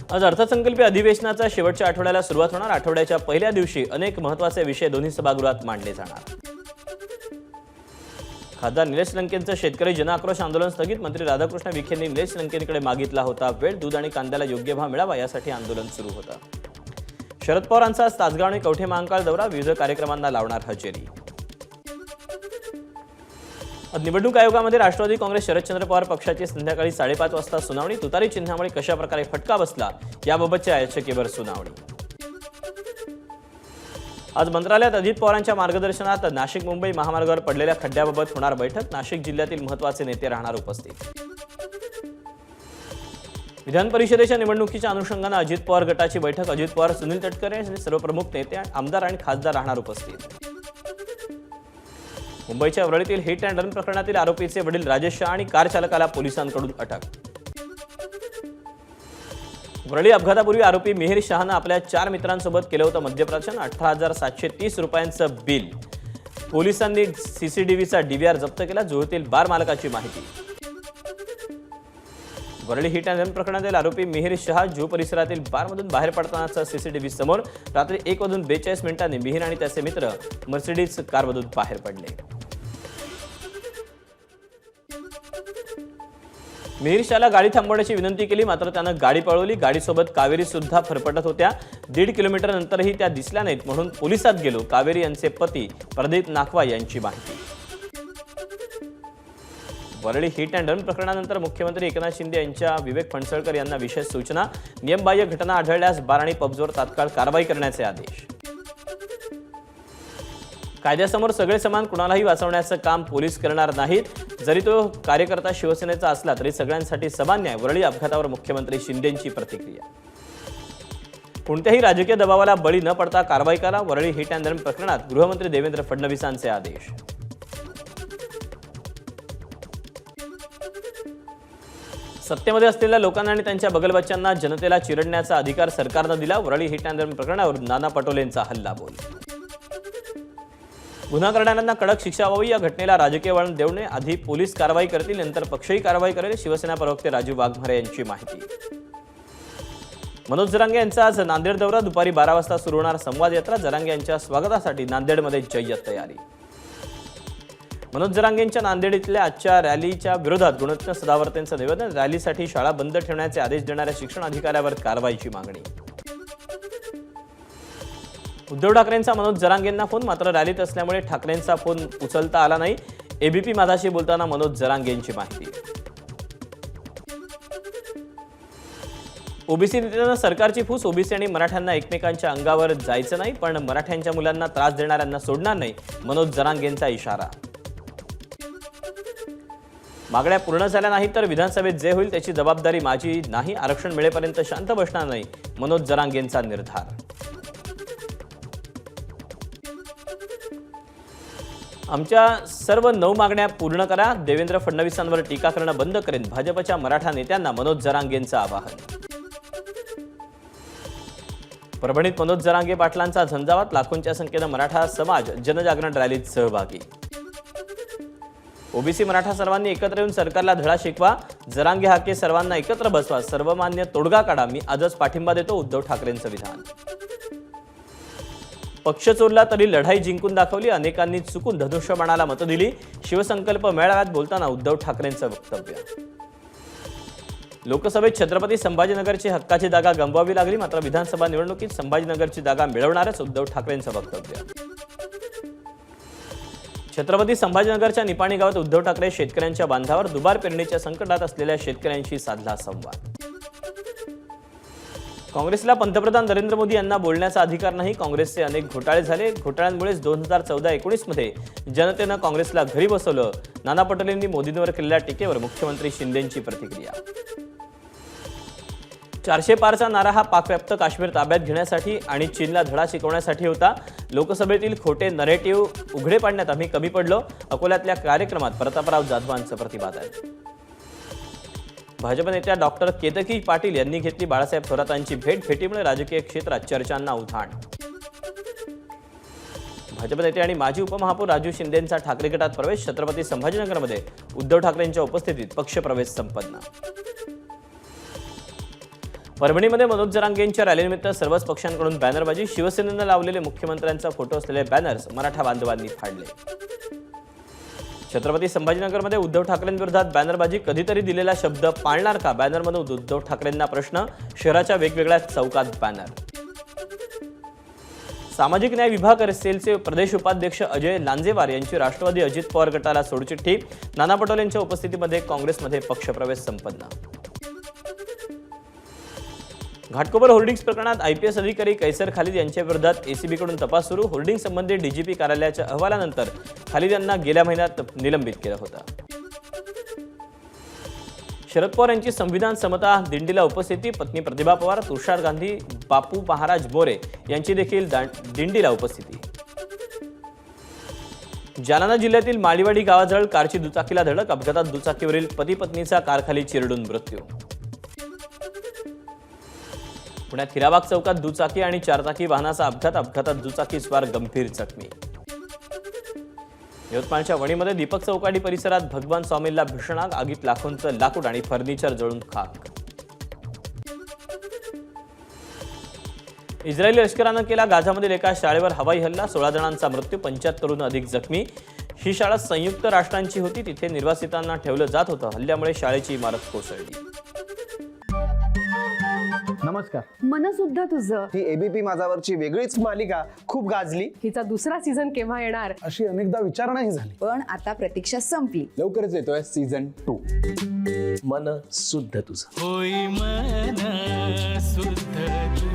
आज अर्थसंकल्पीय अधिवेशनाच्या शेवटच्या आठवड्याला सुरुवात होणार। आठवड्याच्या पहिल्या दिवशी अनेक महत्त्वाचे विषय दोन्ही सभागृहात मांडले जाणार। खासदार निलेश लंकेंचं शेतकरी जनआक्रोश आंदोलन स्थगित। मंत्री राधाकृष्ण विखेंनी निलेश लंकेंकडे मागितला होता वेळ। दूध आणि कांद्याला योग्य भाव मिळावा यासाठी आंदोलन सुरू होतं। शरद पवारांचा तासगाव आणि कवठे महांकाळ दौरा, विविध कार्यक्रमांना लावणार हजेरी। निवडणूक आयोगामध्ये राष्ट्रवादी काँग्रेस शरदचंद्र पवार पक्षाची संध्याकाळी 5:30 वाजता सुनावणी। तुतारी चिन्हामुळे कशा प्रकारे फटका बसला याबाबतच्या याचिकेवर सुनावणी। आज मंत्रालयात अजित पवारांच्या मार्गदर्शनात नाशिक मुंबई महामार्गावर पडलेल्या खड्ड्याबाबत होणार बैठक। नाशिक जिल्ह्यातील महत्त्वाचे नेते राहणार उपस्थित। विधान परिषदेच्या निवडणुकीच्या अनुषंगाने अजित पवार गटाची बैठक। अजित पवार, सुनील तटकरे आणि सर्व प्रमुख नेते, आमदार आणि खासदार राहणार उपस्थित। मुंबईच्या वरळीतील हिट अँड रन प्रकरणातील आरोपीचे वडील राजेश शाह आणि कार चालकाला पोलिसांकडून अटक। वरळी अपघातापूर्वी आरोपी मिहिर शहानं आपल्या 4 मित्रांसोबत केलं होतं मद्यप्राशन। 18,730 रुपयांचं बिल। पोलिसांनी सीसीटीव्हीचा डीव्हीआर जप्त केला। जुळतील बार मालकाची माहिती। वरळी हिट अँड रन प्रकरणातील आरोपी मिहिर शहा जुहू परिसरातील बारमधून बाहेर पडतानाचा सीसीटीव्ही समोर। रात्री 1:42 मिहिर आणि त्याचे मित्र मर्सिडीज कारमधून बाहेर पडले। मिहिर शहाला गाडी थांबवण्याची विनंती केली, मात्र त्यानं गाडी पळवली। गाडीसोबत कावेरी सुद्धा फरफटत होत्या। 1.5 किलोमीटर नंतरही त्या दिसल्या नाहीत, म्हणून पोलिसात गेलो। कावेरी यांचे पती प्रदीप नाखवा यांची माहिती। वरळी हिट अँड रन प्रकरणानंतर मुख्यमंत्री एकनाथ शिंदे यांच्या विवेक फणसळकर यांना विशेष सूचना। नियमबाह्य घटना आढळल्यास बार आणि पबजवर तात्काळ कारवाई करण्याचे आदेश। कायद्यासमोर सगळे समान, कुणालाही वाचवण्याचं काम पोलीस करणार नाहीत। जरी तो कार्यकर्ता शिवसेनेचा असला तरी सगळ्यांसाठी समान न्याय। वरळी अपघातावर मुख्यमंत्री शिंदेंची प्रतिक्रिया। कोणत्याही राजकीय दबावाला बळी न पडता कारवाई करा। वरळी हिट अँड रन प्रकरणात गृहमंत्री देवेंद्र फडणवीसांचे आदेश। सत्तेमध्ये असलेल्या लोकांना आणि त्यांच्या बगलबच्च्यांना जनतेला चिरडण्याचा अधिकार सरकारनं दिला। वरळी हिट अँड रन प्रकरणावर नाना पटोलेंचा हल्लाबोल। गुन्हा करणाऱ्यांना कडक शिक्षा व्हावी, या घटनेला राजकीय वळण देऊ नये। आधी पोलीस कारवाई करतील, नंतर पक्षही कारवाई करेल। शिवसेना प्रवक्ते राजीव वाघमारे यांची माहिती। मनोज जरांगे यांचा आज नांदेड दौरा। दुपारी 12 वाजता सुरू होणार संवाद यात्रा। जरांगे यांच्या स्वागतासाठी नांदेडमध्ये जय्यत तयारी। मनोज जरांगेंच्या नांदेड इथल्या आजच्या रॅलीच्या विरोधात गुणरत्न सदावर्तेंचं निवेदन। रॅलीसाठी शाळा बंद ठेवण्याचे आदेश देणाऱ्या शिक्षण अधिकाऱ्यावर कारवाईची मागणी। उद्धव ठाकरेंचा मनोज जरांगेंना फोन, मात्र रॅलीत असल्यामुळे ठाकरेंचा फोन उचलता आला नाही। एबीपी माझाशी बोलताना मनोज जरांगेंची माहिती। ओबीसी नेत्यांना सरकारची फूस। ओबीसी आणि मराठ्यांना एकमेकांच्या अंगावर जायचं नाही, पण मराठ्यांच्या मुलांना त्रास देणाऱ्यांना सोडणार नाही, मनोज जरांगेंचा इशारा। मागण्या पूर्ण झाल्या नाही तर विधानसभेत जे होईल त्याची जबाबदारी माझी नाही। आरक्षण मिळेपर्यंत शांत बसणार नाही, मनोज जरांगेंचा निर्धार। आमच्या सर्व 9 मागण्या पूर्ण करा। देवेंद्र फडणवीसांवर टीका करणं बंद करेन। भाजपच्या मराठा नेत्यांना मनोज जरांगेंचं आवाहन। परभणीत मनोज जरांगे पाटलांचा झंझावात। लाखोंच्या संख्येनं मराठा समाज जनजागरण रॅलीत सहभागी। ओबीसी मराठा सर्वांनी एकत्र येऊन सरकारला धडा शिकवा। जरांगे हाके सर्वांना एकत्र बसवा। सर्वमान्य तोडगा काढा। मी आजच पाठिंबा देतो, उद्धव ठाकरेंचं विधान। पक्ष चोरला तरी लढाई जिंकून दाखवली। अनेकांनी चुकून धनुष्यबाणाला मतं दिली। शिवसंकल्प मेळाव्यात बोलताना उद्धव ठाकरेंचं वक्तव्य। लोकसभेत छत्रपती संभाजीनगरची हक्काची जागा गमवावी लागली, मात्र विधानसभा निवडणुकीत संभाजीनगरची जागा मिळवणारच, उद्धव ठाकरेंचं वक्तव्य। छत्रपती संभाजीनगरच्या निपाणी गावात उद्धव ठाकरे शेतकऱ्यांच्या बांधावर। दुबार पेरणीच्या संकटात असलेल्या शेतकऱ्यांशी साधला संवाद। काँग्रेसला पंतप्रधान नरेंद्र मोदी यांना बोलण्याचा अधिकार नाही। काँग्रेसचे अनेक घोटाळे झाले। घोटाळ्यांमुळेच 2014-19 मध्ये जनतेनं काँग्रेसला घरी बसवलं। नाना पटोलेंनी मोदींवर केलेल्या टीकेवर मुख्यमंत्री शिंदेंची प्रतिक्रिया। 400 पारचा नारा हा पाकव्याप्त काश्मीर ताब्यात घेण्यासाठी आणि चीनला धडा शिकवण्यासाठी होता। लोकसभेतील खोटे नरेटिव्ह उघडे पाडण्यात आम्ही कमी पडलो। अकोल्यातल्या कार्यक्रमात प्रतापराव जाधवांचं प्रतिपादन। भाजप नेत्या डॉक्टर केतकी पाटील यांनी घेतली बाळासाहेब थोरातांची भेट। भेटीमुळे राजकीय क्षेत्रात चर्चांना उधाण। भाजप नेते आणि माजी उपमहापौर राजू शिंदेंचा ठाकरे गटात प्रवेश। छत्रपती संभाजीनगरमध्ये उद्धव ठाकरेंच्या उपस्थितीत पक्षप्रवेश संपन्न। परभणीमध्ये मनोज जरांगेंच्या रॅलीनिमित्त सर्वच पक्षांकडून बॅनरबाजी. शिवसेनेनं लावलेले मुख्यमंत्र्यांचा फोटो असलेले बॅनर्स मराठा बांधवांनी फाडले. छत्रपती संभाजीनगरमध्ये उद्धव ठाकरेंविरोधात बॅनरबाजी. कधीतरी दिलेला शब्द पाळणार का? बॅनरमधून उद्धव ठाकरेंना प्रश्न. शहराच्या वेगवेगळ्या चौकात बॅनर. सामाजिक न्याय विभाग सेलचे प्रदेश उपाध्यक्ष अजय लांजेवार यांची राष्ट्रवादी अजित पवार गटाला सोडचिठ्ठी. नाना पटोलेंच्या उपस्थितीमध्ये काँग्रेसमध्ये पक्षप्रवेश संपन्न. घाटकोपर होर्डिंग्स प्रकरणात आयपीएस अधिकारी कैसर खालिद यांच्या विरोधात एसीबीकडून तपास सुरू. होर्डिंग संबंधी डीजीपी कार्यालयाच्या अहवालानंतर खालिद यांना गेल्या महिन्यात निलंबित केलं होतं. शरद पवार यांची संविधान समता दिंडीला उपस्थिती. पत्नी प्रतिभा पवार, तुषार गांधी, बापू महाराज मोरे यांची देखील दिंडीला उपस्थिती. जालना जिल्ह्यातील माळीवाडी गावाजवळ कारची दुचाकीला धडक. अपघातात दुचाकीवरील पती पत्नीचा कारखाली चिरडून मृत्यू. पुण्यात हिराबाग चौकात दुचाकी आणि चारचाकी वाहनाचा अपघात. अपघातात दुचाकी स्वार गंभीर जखमी. यवतमाळच्या वणीमध्ये दीपक चौकाटी परिसरात भगवान स्वामींना भीषण आग. आगीत लाखोंचं लाकूड आणि फर्निचर जळून खाक. इस्रायली लष्करानं केला गाझामधील एका शाळेवर हवाई हल्ला. 16 जणांचा मृत्यू, 75हून अधिक जखमी. ही शाळा संयुक्त राष्ट्रांची होती. तिथे निर्वासितांना ठेवलं जात होतं. हल्ल्यामुळे शाळेची इमारत कोसळली. नमस्कार. मन सुद्धा तुझं. ही एबीपी माझावरची वेगळीच मालिका खूप गाजली. हिचा दुसरा सीझन केव्हा येणार अशी अनेकदा विचारणा झाली. पण आता प्रतीक्षा संपली. लवकरच येतोय सीझन 2. मन शुद्ध तुझं. होय मन शुद्ध